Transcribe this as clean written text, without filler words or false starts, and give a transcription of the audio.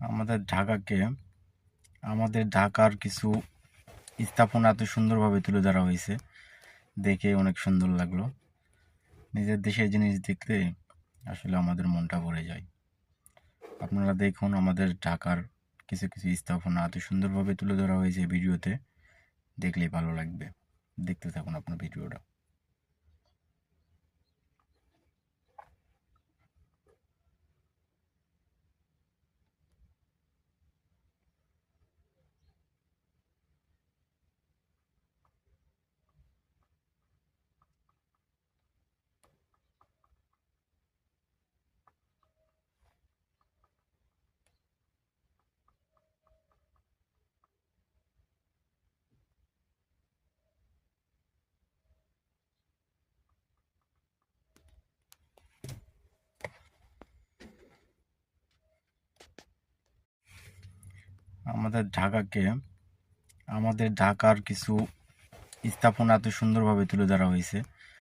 আমাদের ঢাকাকে আমাদের ঢাকার কিছু স্থাপনা এত সুন্দরভাবে তুলে ধরা হয়েছে, দেখে অনেক সুন্দর লাগলো। নিজের দেশের জিনিস দেখতে আসলে আমাদের মনটা ভরে যায়। আপনারা দেখুন, আমাদের ঢাকার কিছু কিছু স্থাপনা এত সুন্দরভাবে তুলে ধরা হয়েছে ভিডিওতে, দেখলেই ভালো লাগবে। দেখতে থাকুন আপনার ভিডিওটা। আমাদের ঢাকার কিছু স্থাপনা এত সুন্দরভাবে তুলে ধরা হয়েছে,